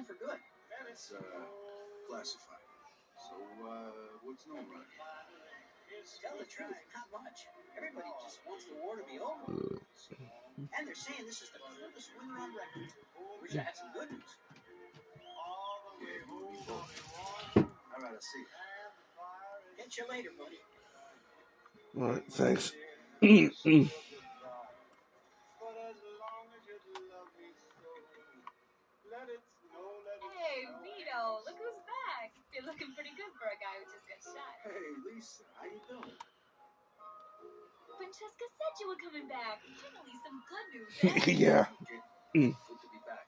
gone for good. It's classified. So, what's known around here? Tell the truth, not much. Everybody just wants the war to be over. And they're saying this is the coolest winter on record. Wish I had some good news. Yeah, you and me both. All right, I'll see you. Catch you later, buddy. All right, thanks. Hey, Vito, look who's back. You're looking pretty good for a guy who just got shot. Hey, Lisa, how you doing? Francesca said you were coming back. Finally, some good news, eh? Yeah. Good to be back.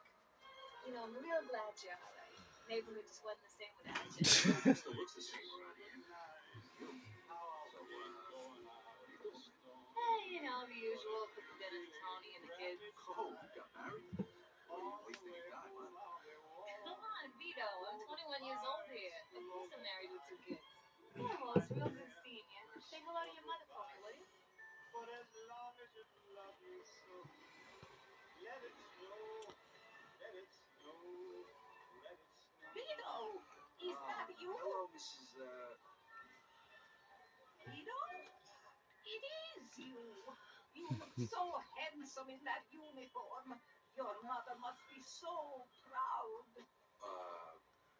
You know, I'm real glad you're all right. Neighborhood just wasn't the same without you. It still looks the same around here. Hey, you know, the usual. Put the dinner to Tony and the kids. Oh, you got married? Oh, you're wasting your time, huh? Come on, Vito. I'm 21 years old here. Of course I'm married with 2 kids. Oh, it's real good seeing you. Say hello to your mother for me, will you? Vito! Is that you? Hello, Mrs. Vito? It is you. You look so handsome in that uniform. Your mother must be so proud.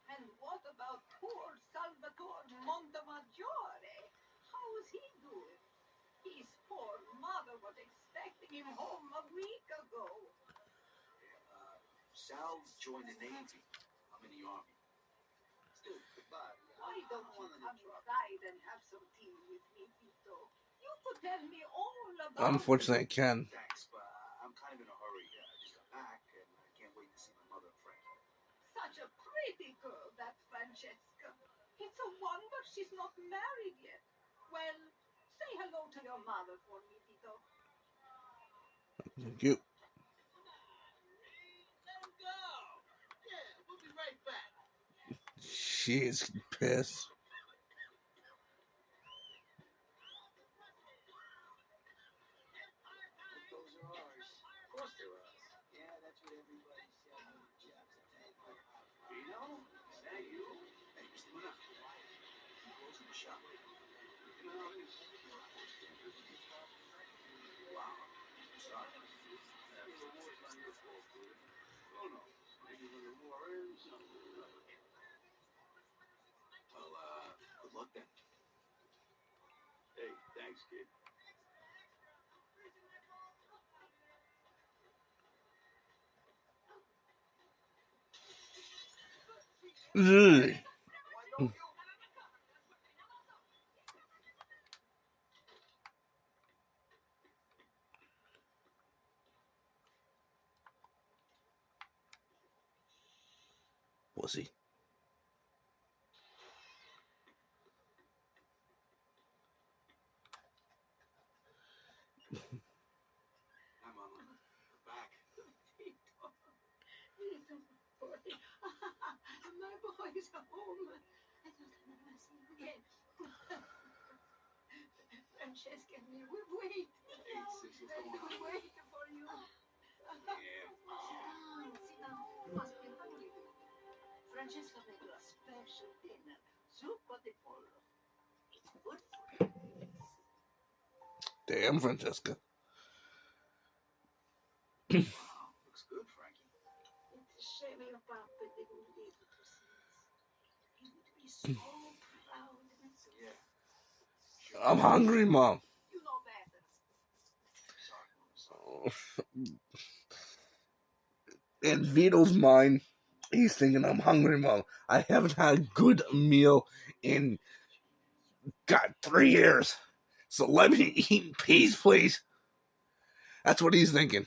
And what about poor Salvatore Montemaggiore? How's he doing? His poor mother was expecting him home a week ago. Sal joined the Navy. I'm in the Army. Still, goodbye. Why don't you come inside and have some tea with me, Vito? You could tell me all about Unfortunately, I can. Thanks, but I'm kind of in a hurry. I just got back, and I can't wait to see my mother and Frank. Such a pretty girl, that Francesca. It's a wonder she's not married yet. Well, say hello to your mother for me, Vito. Thank you. Let him go. Yeah, we'll be right back. She's pissed. Those are ours. Of course they're ours. Yeah, that's what everybody said. Vito? Is that you? Hey, Mr. Munoz. You closing the shop? Wow. I'm sorry. The war's not your fault, dude. Oh, no. Maybe when the war ends, something will happen. Well, good luck then. Hey, thanks, kid. Ugh. Pussy. Hi, Mama. I'm back. My boys are home. I thought I'd never see you again. Francesca and me, we've waited. Hey, sis, what's going on? We're waiting for you. Yeah. Sit down. You must be hungry. Francesca made you a special dinner. Zuppa di pollo. It's good for you. Damn, Francesca. Wow, looks good, Frankie. It's a shame your papa didn't live to see this. He would be so proud. Yeah. Sure. I'm hungry, Mom. You know better. Sorry, Mama. Sorry. In Vito's mind, he's thinking, I'm hungry, Mom. I haven't had a good meal in, God, 3 years. So let me eat in peace, please. That's what he's thinking.